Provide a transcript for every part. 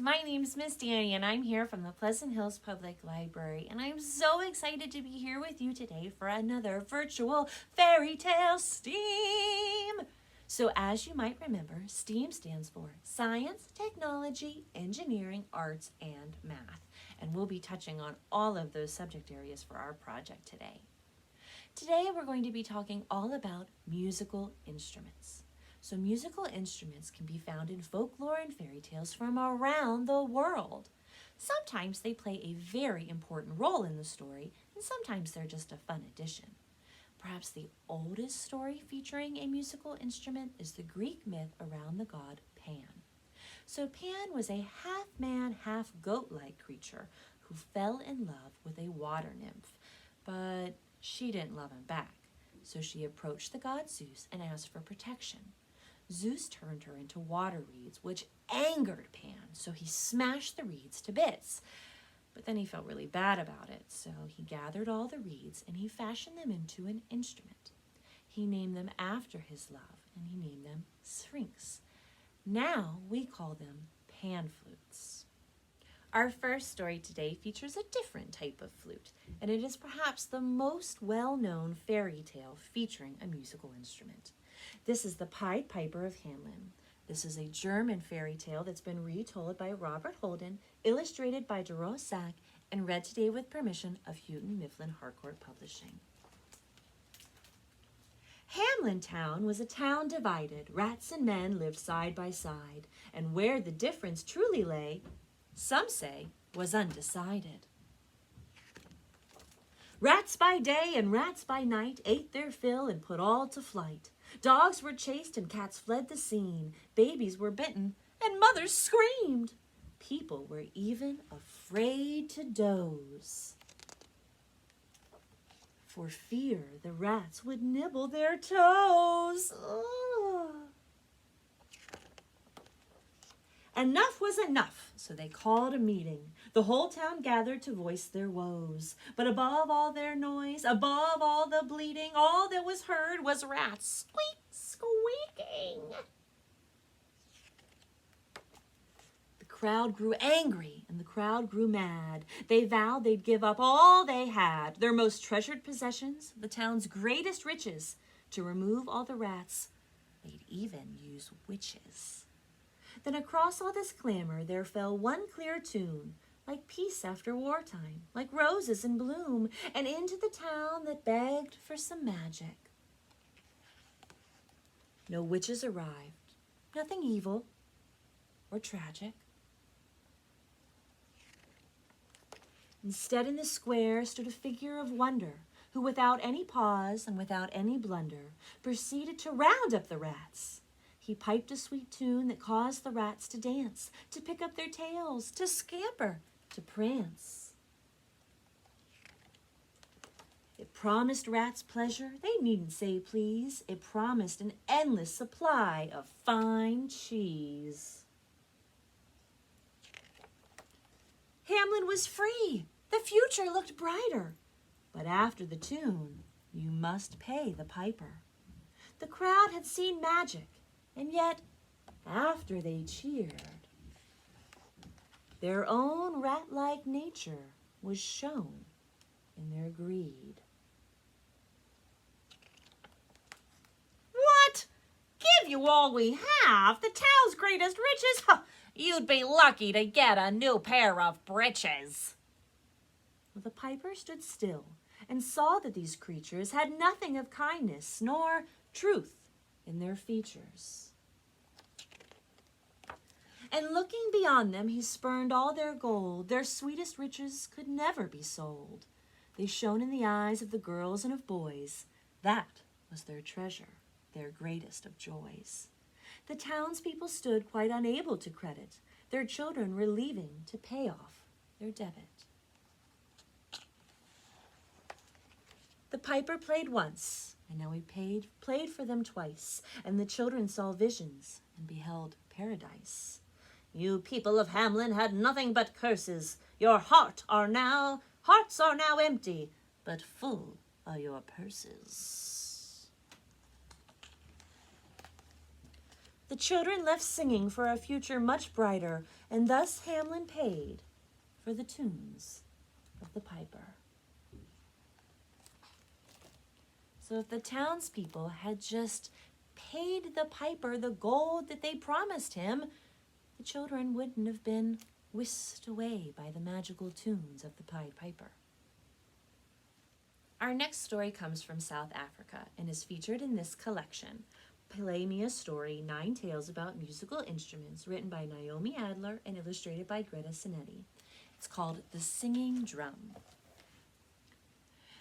My name's Miss Dani, and I'm here from the Pleasant Hills Public Library, and I'm so excited to be here with you today for another virtual fairy tale STEAM. So as you might remember, STEAM stands for Science, Technology, Engineering, Arts, and Math, and we'll be touching on all of those subject areas for our project today. Today we're going to be talking all about musical instruments. So musical instruments can be found in folklore and fairy tales from around the world. Sometimes they play a very important role in the story, and sometimes they're just a fun addition. Perhaps the oldest story featuring a musical instrument is the Greek myth around the god Pan. So Pan was a half-man, half-goat-like creature who fell in love with a water nymph, but she didn't love him back. So she approached the god Zeus and asked for protection. Zeus turned her into water reeds, which angered Pan, so he smashed the reeds to bits. But then he felt really bad about it, so he gathered all the reeds and he fashioned them into an instrument. He named them after his love, and he named them Sphinx. Now we call them pan flutes. Our first story today features a different type of flute, and it is perhaps the most well-known fairy tale featuring a musical instrument. This is the Piper of Hamlin. This is a German fairy tale that's been retold by Robert Holden, illustrated by Jerome Sack, and read today with permission of Houghton Mifflin Harcourt Publishing. Hamlin Town was a town divided. Rats and men lived side by side, and where the difference truly lay, some say, was undecided. Rats by day and rats by night ate their fill and put all to flight. Dogs were chased and cats fled the scene. Babies were bitten and mothers screamed. People were even afraid to doze, for fear the rats would nibble their toes. Ugh. Enough was enough, so they called a meeting. The whole town gathered to voice their woes. But above all their noise, above all the bleating, all that was heard was rats squeaking. The crowd grew angry and the crowd grew mad. They vowed they'd give up all they had, their most treasured possessions, the town's greatest riches, to remove all the rats. They'd even use witches. Then across all this clamor there fell one clear tune, like peace after wartime, like roses in bloom, and into the town that begged for some magic. No witches arrived, nothing evil or tragic. Instead, in the square stood a figure of wonder, who without any pause and without any blunder proceeded to round up the rats. He piped a sweet tune that caused the rats to dance, to pick up their tails, to scamper, to prance. It promised rats pleasure, they needn't say please. It promised an endless supply of fine cheese. Hamlin was free, the future looked brighter. But after the tune, you must pay the piper. The crowd had seen magic, and yet, after they cheered, their own rat-like nature was shown in their greed. What? Give you all we have? The town's greatest riches? Huh, you'd be lucky to get a new pair of breeches. Well, the piper stood still and saw that these creatures had nothing of kindness nor truth in their features. And looking beyond them, he spurned all their gold. Their sweetest riches could never be sold. They shone in the eyes of the girls and of boys. That was their treasure, their greatest of joys. The townspeople stood quite unable to credit. Their children were leaving to pay off their debit. The piper played once, and now he played for them twice, and the children saw visions and beheld paradise. You people of Hamlin had nothing but curses. Your hearts are now empty, but full are your purses. The children left singing for a future much brighter, and thus Hamlin paid for the tunes of the piper. So if the townspeople had just paid the piper the gold that they promised him, the children wouldn't have been whisked away by the magical tunes of the Pied Piper. Our next story comes from South Africa and is featured in this collection, Play Me a Story, 9 Tales About Musical Instruments, written by Naomi Adler and illustrated by Greta Sinetti. It's called The Singing Drum.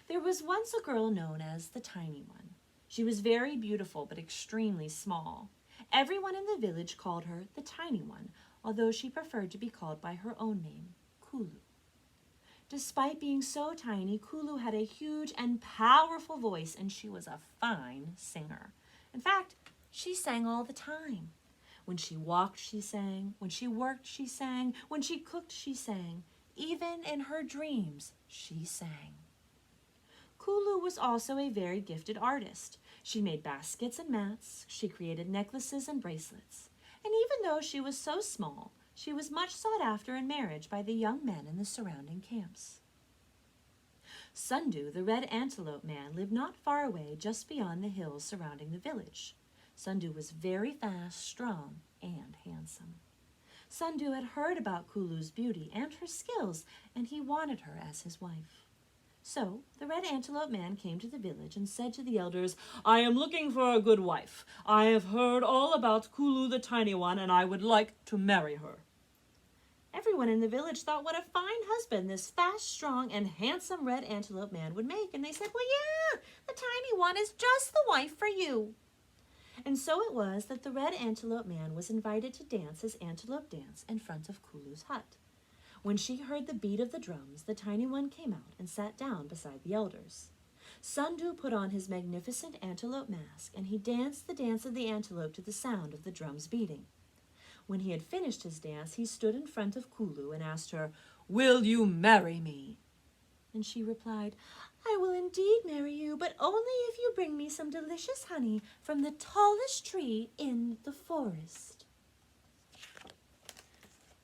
There was once a girl known as the Tiny One. She was very beautiful but extremely small. Everyone in the village called her the Tiny One, although she preferred to be called by her own name, Kulu. Despite being so tiny, Kulu had a huge and powerful voice, and she was a fine singer. In fact, she sang all the time. When she walked, she sang. When she worked, she sang. When she cooked, she sang. Even in her dreams, she sang. Kulu was also a very gifted artist. She made baskets and mats. She created necklaces and bracelets. And even though she was so small, she was much sought after in marriage by the young men in the surrounding camps. Sundu, the red antelope man, lived not far away, just beyond the hills surrounding the village. Sundu was very fast, strong, and handsome. Sundu had heard about Kulu's beauty and her skills, and he wanted her as his wife. So the red antelope man came to the village and said to the elders, "I am looking for a good wife. I have heard all about Kulu the Tiny One, and I would like to marry her." Everyone in the village thought what a fine husband this fast, strong, and handsome red antelope man would make, and they said, "Well, yeah, the Tiny One is just the wife for you." And so it was that the red antelope man was invited to dance his antelope dance in front of Kulu's hut. When she heard the beat of the drums, the Tiny One came out and sat down beside the elders. Sundu put on his magnificent antelope mask, and he danced the dance of the antelope to the sound of the drums beating. When he had finished his dance, he stood in front of Kulu and asked her, "Will you marry me?" And she replied, "I will indeed marry you, but only if you bring me some delicious honey from the tallest tree in the forest."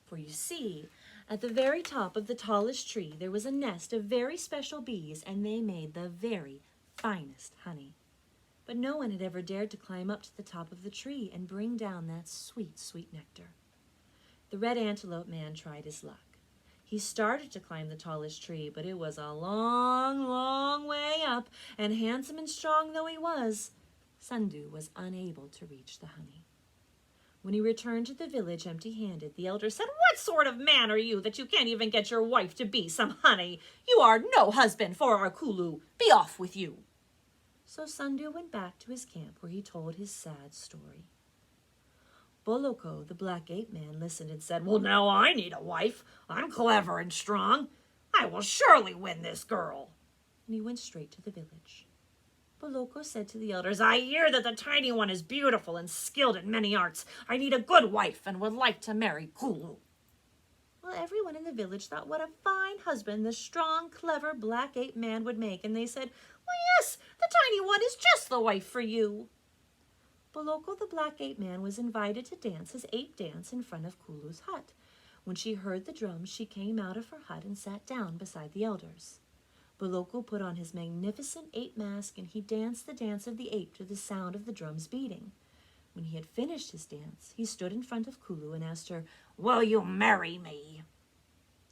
For you see, at the very top of the tallest tree, there was a nest of very special bees, and they made the very finest honey. But no one had ever dared to climb up to the top of the tree and bring down that sweet, sweet nectar. The red antelope man tried his luck. He started to climb the tallest tree, but it was a long, long way up, and handsome and strong though he was, Sundu was unable to reach the honey. When he returned to the village empty-handed, the elder said, "What sort of man are you that you can't even get your wife to be some honey? You are no husband for our Kulu. Be off with you." So Sundu went back to his camp where he told his sad story. Boloko, the black ape man, listened and said, "Well, now I need a wife. I'm clever and strong. I will surely win this girl." And he went straight to the village. Boloko said to the elders, "I hear that the Tiny One is beautiful and skilled in many arts. I need a good wife and would like to marry Kulu." Well, everyone in the village thought what a fine husband the strong, clever black ape man would make, and they said, "Well, yes, the Tiny One is just the wife for you." Boloko, the black ape man, was invited to dance his ape dance in front of Kulu's hut. When she heard the drums, she came out of her hut and sat down beside the elders. Boloko put on his magnificent ape mask, and he danced the dance of the ape to the sound of the drums beating. When he had finished his dance, he stood in front of Kulu and asked her, "Will you marry me?"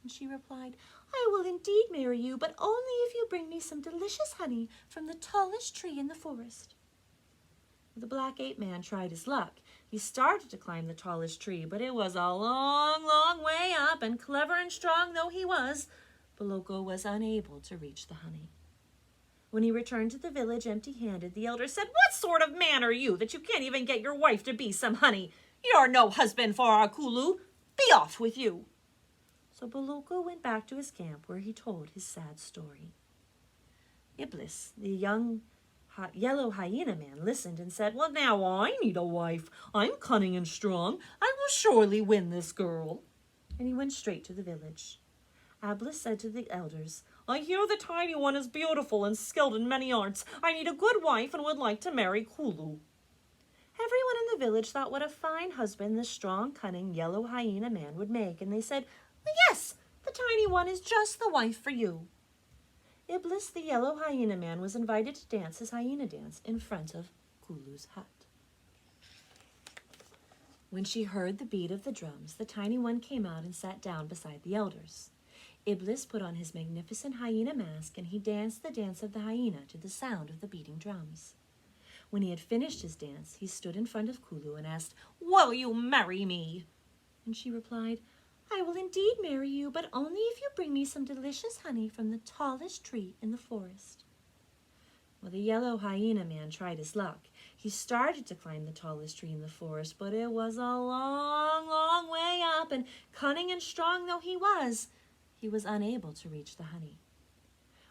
And she replied, "I will indeed marry you, but only if you bring me some delicious honey from the tallest tree in the forest." The black ape man tried his luck. He started to climb the tallest tree, but it was a long, long way up, and clever and strong though he was, Boloko was unable to reach the honey. When he returned to the village empty-handed, the elder said, "What sort of man are you that you can't even get your wife to be some honey? You're no husband for our Kulu. Be off with you." So Boloko went back to his camp where he told his sad story. Iblis, the young yellow hyena man, listened and said, "Well, now I need a wife. I'm cunning and strong. I will surely win this girl." And he went straight to the village. Iblis said to the elders, "I hear the Tiny One is beautiful and skilled in many arts. I need a good wife and would like to marry Kulu." Everyone in the village thought what a fine husband the strong, cunning, yellow hyena man would make, and they said, "Well, yes, the tiny one is just the wife for you." Iblis, the yellow hyena man, was invited to dance his hyena dance in front of Kulu's hut. When she heard the beat of the drums, the tiny one came out and sat down beside the elders. Iblis put on his magnificent hyena mask, and he danced the dance of the hyena to the sound of the beating drums. When he had finished his dance, he stood in front of Kulu and asked, "Will you marry me?" And she replied, "I will indeed marry you, but only if you bring me some delicious honey from the tallest tree in the forest." Well, the yellow hyena man tried his luck. He started to climb the tallest tree in the forest, but it was a long, long way up, and cunning and strong though he was unable to reach the honey.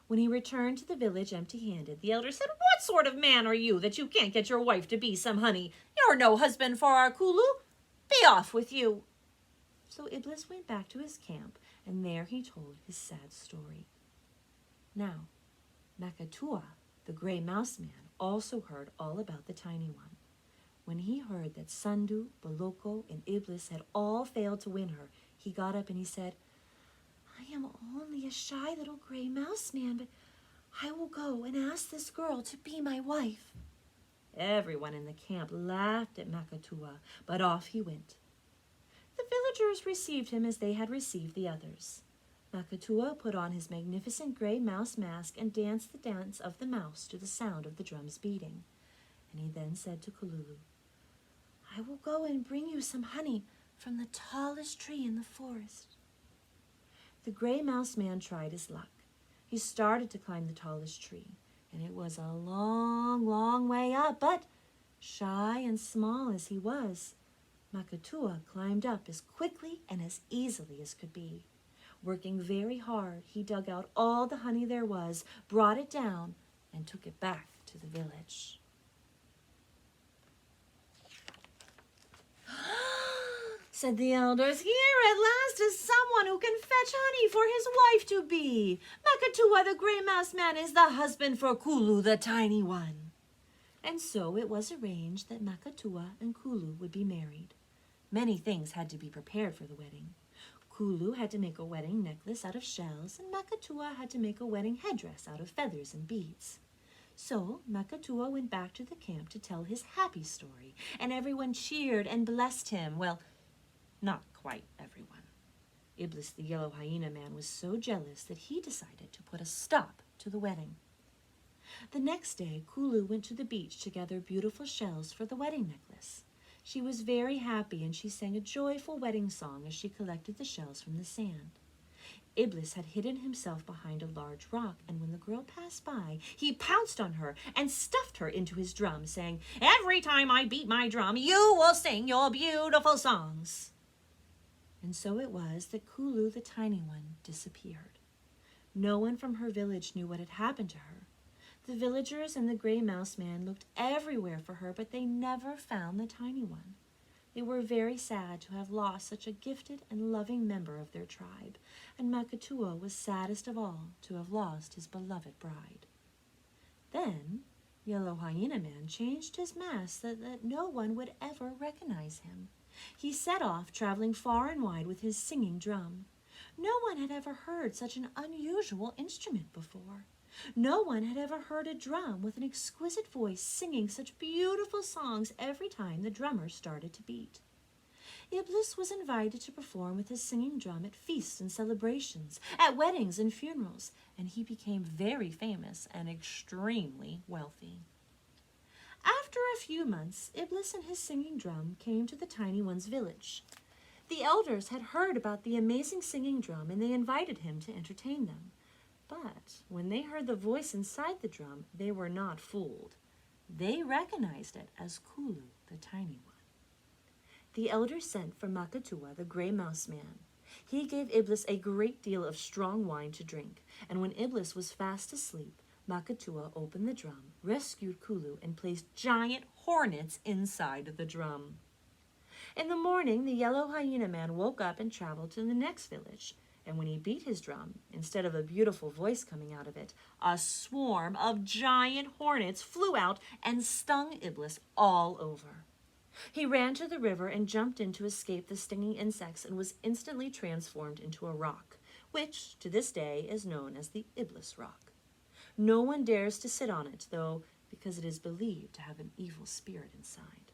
When he returned to the village empty-handed, the elder said, "What sort of man are you that you can't get your wife to be some honey? You're no husband for our Kulu. Be off with you." So Iblis went back to his camp, and there he told his sad story. Now, Makatua, the gray mouse man, also heard all about the tiny one. When he heard that Sandu, Boloko, and Iblis had all failed to win her, he got up and he said, "I am only a shy little gray mouse man, but I will go and ask this girl to be my wife." Everyone in the camp laughed at Makatua, but off he went. The villagers received him as they had received the others. Makatua put on his magnificent gray mouse mask and danced the dance of the mouse to the sound of the drums beating. And he then said to Kululu, "I will go and bring you some honey from the tallest tree in the forest." The gray mouse man tried his luck. He started to climb the tallest tree, and it was a long, long way up, but shy and small as he was, Makatua climbed up as quickly and as easily as could be. Working very hard, he dug out all the honey there was, brought it down, and took it back to the village. Said the elders, "Here at last is someone who can fetch honey for his wife to be. Makatua, the gray mouse man, is the husband for Kulu, the tiny one." And so it was arranged that Makatua and Kulu would be married. Many things had to be prepared for the wedding. Kulu had to make a wedding necklace out of shells, and Makatua had to make a wedding headdress out of feathers and beads. So Makatua went back to the camp to tell his happy story, and everyone cheered and blessed him. Well, not quite everyone. Iblis, the yellow hyena man, was so jealous that he decided to put a stop to the wedding. The next day, Kulu went to the beach to gather beautiful shells for the wedding necklace. She was very happy, and she sang a joyful wedding song as she collected the shells from the sand. Iblis had hidden himself behind a large rock, and when the girl passed by, he pounced on her and stuffed her into his drum, saying, "Every time I beat my drum, you will sing your beautiful songs." And so it was that Kulu, the tiny one, disappeared. No one from her village knew what had happened to her. The villagers and the gray mouse man looked everywhere for her, but they never found the tiny one. They were very sad to have lost such a gifted and loving member of their tribe, and Makatua was saddest of all to have lost his beloved bride. Then Yellow Hyena Man changed his mask so that no one would ever recognize him. He set off, traveling far and wide with his singing drum. No one had ever heard such an unusual instrument before. No one had ever heard a drum with an exquisite voice singing such beautiful songs every time the drummer started to beat. Iblis was invited to perform with his singing drum at feasts and celebrations, at weddings and funerals, and he became very famous and extremely wealthy. After a few months, Iblis and his singing drum came to the tiny one's village. The elders had heard about the amazing singing drum, and they invited him to entertain them. But when they heard the voice inside the drum, they were not fooled. They recognized it as Kulu, the tiny one. The elders sent for Makatua, the gray mouse man. He gave Iblis a great deal of strong wine to drink, and when Iblis was fast asleep, Makatua opened the drum, rescued Kulu, and placed giant hornets inside the drum. In the morning, the yellow hyena man woke up and traveled to the next village. And when he beat his drum, instead of a beautiful voice coming out of it, a swarm of giant hornets flew out and stung Iblis all over. He ran to the river and jumped in to escape the stinging insects and was instantly transformed into a rock, which to this day is known as the Iblis Rock. No one dares to sit on it, though, because it is believed to have an evil spirit inside.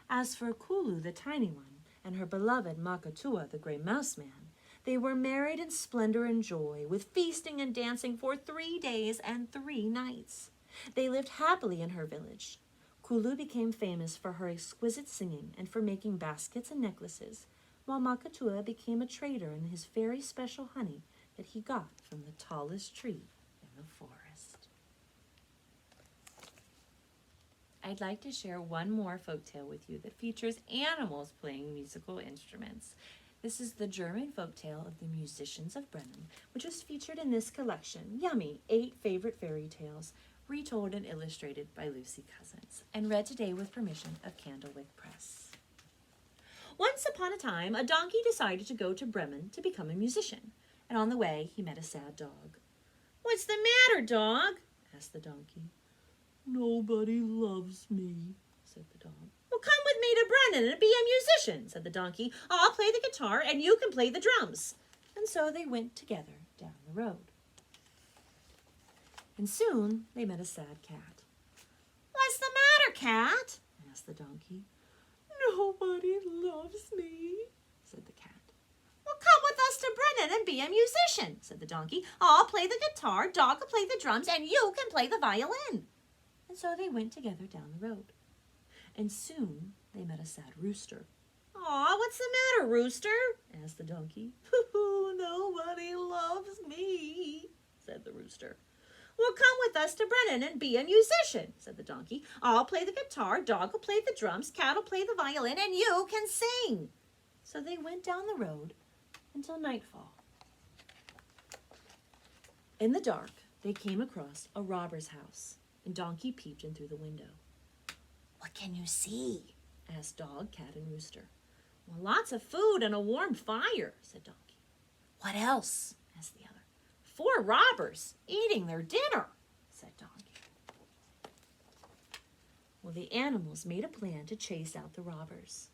As for Kulu, the tiny one, and her beloved Makatua, the gray mouse man, they were married in splendor and joy, with feasting and dancing for 3 days and 3 nights. They lived happily in her village. Kulu became famous for her exquisite singing and for making baskets and necklaces, while Makatua became a trader in his very special honey that he got from the tallest tree in the forest. I'd like to share one more folktale with you that features animals playing musical instruments. This is the German folktale of the Musicians of Bremen, which was featured in this collection, Yummy, 8 Favorite Fairy Tales, retold and illustrated by Lucy Cousins, and read today with permission of Candlewick Press. Once upon a time, a donkey decided to go to Bremen to become a musician, and on the way he met a sad dog. "What's the matter, dog?" asked the donkey. "Nobody loves me," said the dog. "Well, come with me to Bremen and be a musician," said the donkey. "I'll play the guitar and you can play the drums." And so they went together down the road. And soon they met a sad cat. "What's the matter, cat?" asked the donkey. "Nobody loves me," said the cat. "Well, come with us to Bremen and be a musician," said the donkey. "I'll play the guitar, dog will play the drums, and you can play the violin." And so they went together down the road. And soon they met a sad rooster. "Aw, what's the matter, rooster?" asked the donkey. "Nobody loves me," said the rooster. "Well, come with us to Bremen and be a musician," said the donkey. "I'll play the guitar, dog will play the drums, cat will play the violin, and you can sing." So they went down the road until nightfall. In the dark, they came across a robber's house, and Donkey peeped in through the window. "What can you see?" asked dog, cat, and rooster. "Well, lots of food and a warm fire," said Donkey. "What else?" asked the other. "4 robbers eating their dinner," said Donkey. Well, the animals made a plan to chase out the robbers.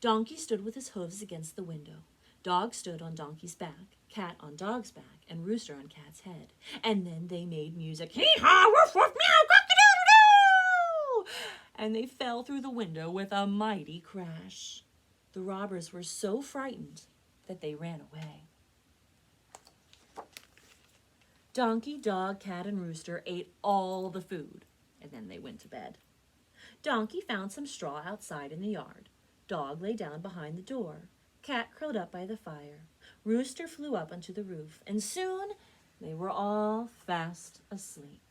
Donkey stood with his hooves against the window. Dog stood on Donkey's back, cat on dog's back, and rooster on cat's head. And then they made music. Hee-haw, woof, woof, meow, cock-a-doodle-doo! And they fell through the window with a mighty crash. The robbers were so frightened that they ran away. Donkey, dog, cat, and rooster ate all the food, and then they went to bed. Donkey found some straw outside in the yard. Dog lay down behind the door. Cat curled up by the fire. Rooster flew up onto the roof, and soon they were all fast asleep.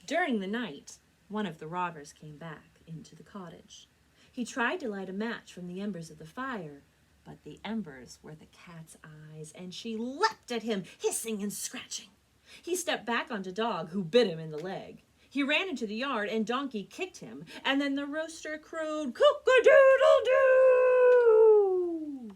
During the night, one of the robbers came back into the cottage. He tried to light a match from the embers of the fire, but the embers were the cat's eyes, and she leapt at him, hissing and scratching. He stepped back onto Dog, who bit him in the leg. He ran into the yard, and Donkey kicked him, and then the rooster crowed, "Cock-a-doodle-doo!"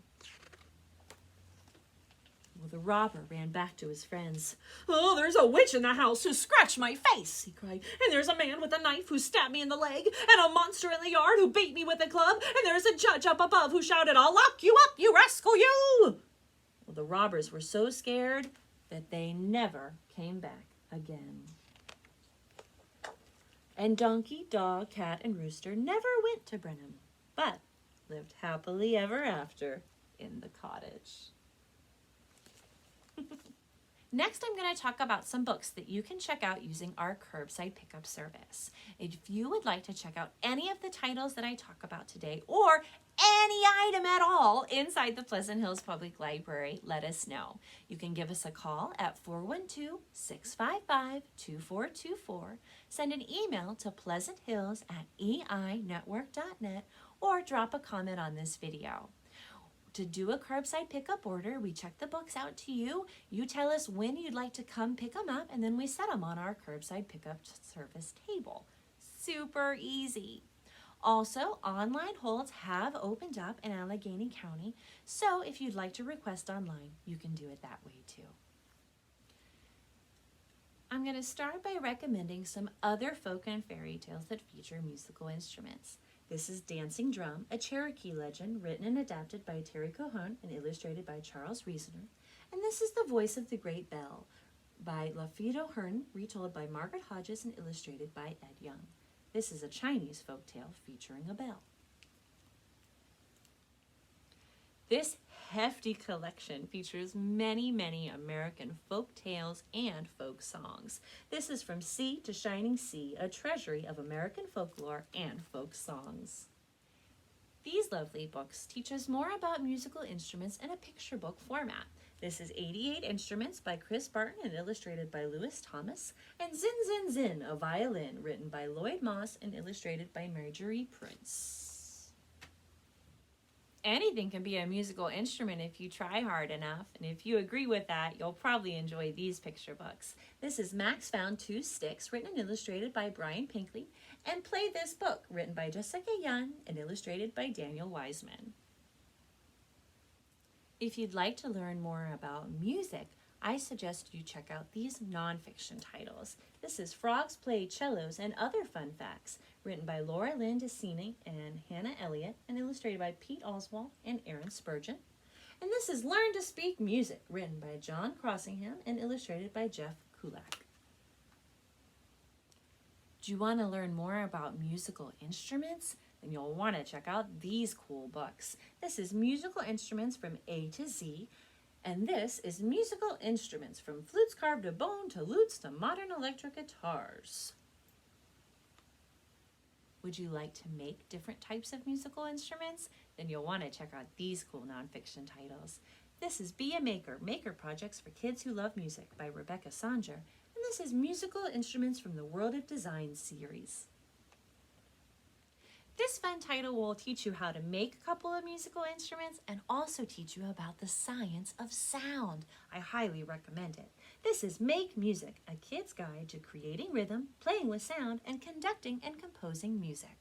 Well, the robber ran back to his friends. "Oh, there's a witch in the house who scratched my face," he cried, "and there's a man with a knife who stabbed me in the leg, and a monster in the yard who beat me with a club, and there's a judge up above who shouted, 'I'll lock you up, you rascal, you!'" Well, the robbers were so scared that they never came back again. And Donkey, Dog, Cat, and Rooster never went to Bremen, but lived happily ever after in the cottage. Next, I'm going to talk about some books that you can check out using our curbside pickup service. If you would like to check out any of the titles that I talk about today, or any item at all inside the Pleasant Hills Public Library, let us know. You can give us a call at 412-655-2424, send an email to pleasanthills@einetwork.net, or drop a comment on this video. To do a curbside pickup order, we check the books out to you. You tell us when you'd like to come pick them up, and then we set them on our curbside pickup service table. Super easy. Also, online holds have opened up in Allegheny County, so if you'd like to request online, you can do it that way too. I'm going to start by recommending some other folk and fairy tales that feature musical instruments. This is Dancing Drum, a Cherokee legend written and adapted by Terry Cohon and illustrated by Charles Reasoner. And this is The Voice of the Great Bell by Lafido Hearn, retold by Margaret Hodges and illustrated by Ed Young. This is a Chinese folktale featuring a bell. This hefty collection features many, many American folk tales and folk songs. This is From Sea to Shining Sea, a treasury of American folklore and folk songs. These lovely books teach us more about musical instruments in a picture book format. This is 88 Instruments by Chris Barton and illustrated by Lewis Thomas, and Zin Zin Zin, a violin, written by Lloyd Moss and illustrated by Marjorie Prince. Anything can be a musical instrument if you try hard enough, and if you agree with that, you'll probably enjoy these picture books. This is Max Found Two Sticks, written and illustrated by Brian Pinkley, and Play This Book, written by Jessica Young and illustrated by Daniel Wiseman. If you'd like to learn more about music, I suggest you check out these nonfiction titles. This is Frogs Play Cellos and Other Fun Facts, written by Laura Lynn DeCini and Hannah Elliott, and illustrated by Pete Oswald and Aaron Spurgeon. And this is Learn to Speak Music, written by John Crossingham and illustrated by Jeff Kulak. Do you want to learn more about musical instruments? Then you'll want to check out these cool books. This is Musical Instruments from A to Z, and this is Musical Instruments from Flutes Carved of Bone to Lutes to Modern Electric Guitars. Would you like to make different types of musical instruments? Then you'll want to check out these cool nonfiction titles. This is Be a Maker, Maker Projects for Kids Who Love Music by Rebecca Sanger, and this is Musical Instruments from the World of Design series. This fun title will teach you how to make a couple of musical instruments and also teach you about the science of sound. I highly recommend it. This is Make Music, a kid's guide to creating rhythm, playing with sound, and conducting and composing music.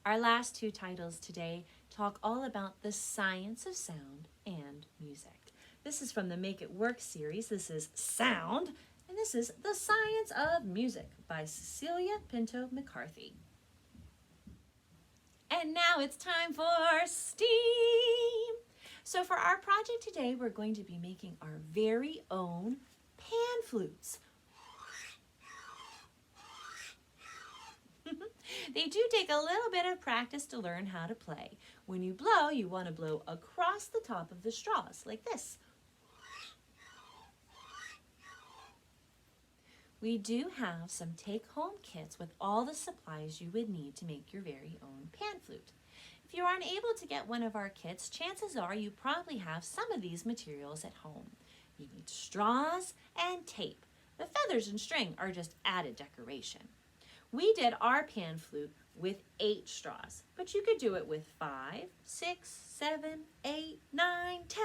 Our last two titles today talk all about the science of sound and music. This is from the Make It Work series. This is Sound, and this is The Science of Music by Cecilia Pinto McCarthy. And now it's time for STEAM. So for our project today, we're going to be making our very own pan flutes. They do take a little bit of practice to learn how to play. When you blow, you want to blow across the top of the straws, like this. We do have some take-home kits with all the supplies you would need to make your very own pan flute. If you're unable to get one of our kits, chances are you probably have some of these materials at home. You need straws and tape. The feathers and string are just added decoration. We did our pan flute with 8 straws, but you could do it with 5, 6, 7, 8, 9, 10,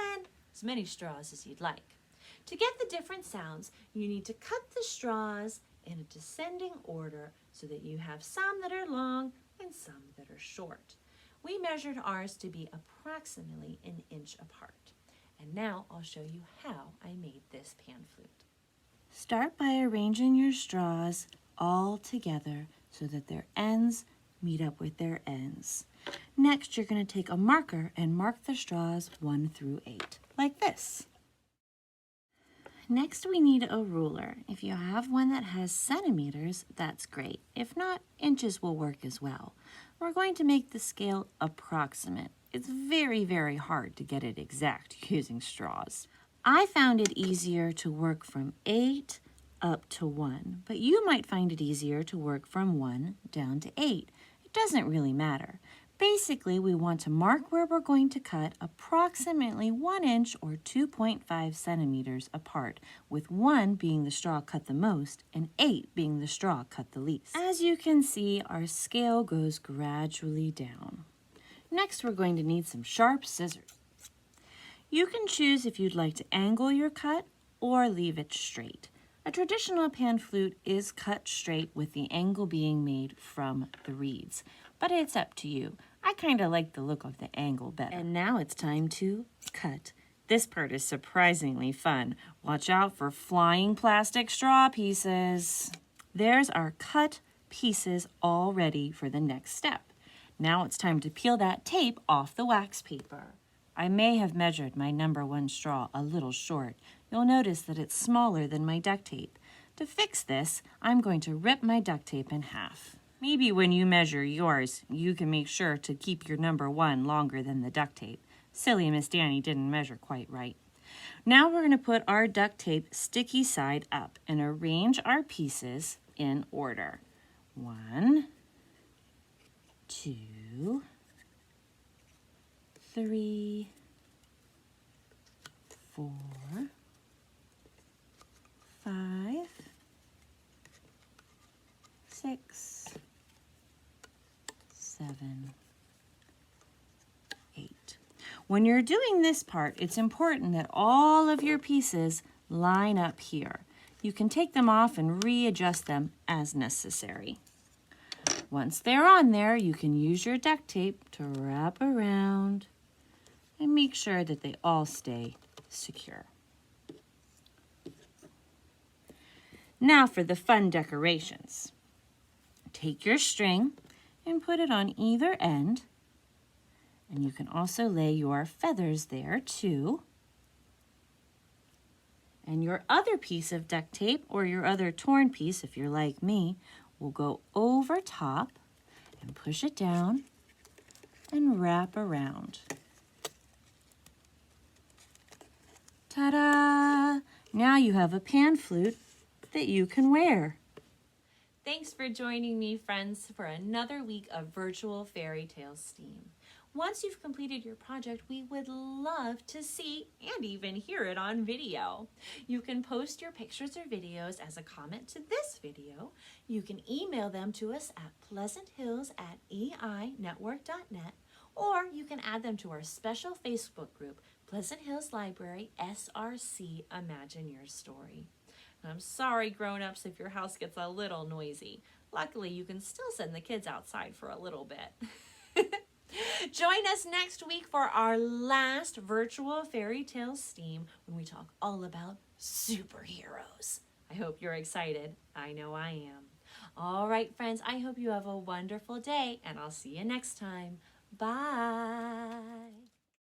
as many straws as you'd like. To get the different sounds, you need to cut the straws in a descending order so that you have some that are long and some that are short. We measured ours to be approximately an inch apart. And now I'll show you how I made this pan flute. Start by arranging your straws all together so that their ends meet up with their ends. Next, you're going to take a marker and mark the straws 1 through 8, like this. Next, we need a ruler. If you have one that has centimeters, that's great. If not, inches will work as well. We're going to make the scale approximate. It's very, very hard to get it exact using straws. I found it easier to work from 8 up to 1, but you might find it easier to work from 1 down to 8. It doesn't really matter. Basically, we want to mark where we're going to cut approximately 1 inch or 2.5 centimeters apart, with 1 being the straw cut the most and 8 being the straw cut the least. As you can see, our scale goes gradually down. Next, we're going to need some sharp scissors. You can choose if you'd like to angle your cut or leave it straight. A traditional pan flute is cut straight with the angle being made from the reeds, but it's up to you. I kind of like the look of the angle better. And now it's time to cut This part is surprisingly fun. Watch out for flying plastic straw pieces. There's our cut pieces all ready for the next step. Now it's time to peel that tape off the wax paper. I may have measured my number 1 straw a little short. You'll notice that it's smaller than my duct tape. To fix this, I'm going to rip my duct tape in half. Maybe when you measure yours, you can make sure to keep your number 1 longer than the duct tape. Silly Miss Dani didn't measure quite right. Now we're going to put our duct tape sticky side up and arrange our pieces in order. 1, 2, 3, 4, 5, 6, 7, 8. When you're doing this part, it's important that all of your pieces line up here. You can take them off and readjust them as necessary. Once they're on there, you can use your duct tape to wrap around and make sure that they all stay secure. Now for the fun decorations. Take your string and put it on either end. And you can also lay your feathers there too. And your other piece of duct tape, or your other torn piece if you're like me, will go over top and push it down and wrap around. Ta-da! Now you have a pan flute that you can wear. Thanks for joining me, friends, for another week of virtual fairy tale STEAM. Once you've completed your project, we would love to see and even hear it on video. You can post your pictures or videos as a comment to this video. You can email them to us at pleasanthills@einetwork.net, or you can add them to our special Facebook group, Pleasant Hills Library SRC Imagine Your Story. I'm sorry, grown-ups, if your house gets a little noisy. Luckily, you can still send the kids outside for a little bit. Join us next week for our last virtual fairy tale STEAM when we talk all about superheroes. I hope you're excited. I know I am. All right, friends, I hope you have a wonderful day, and I'll see you next time. Bye.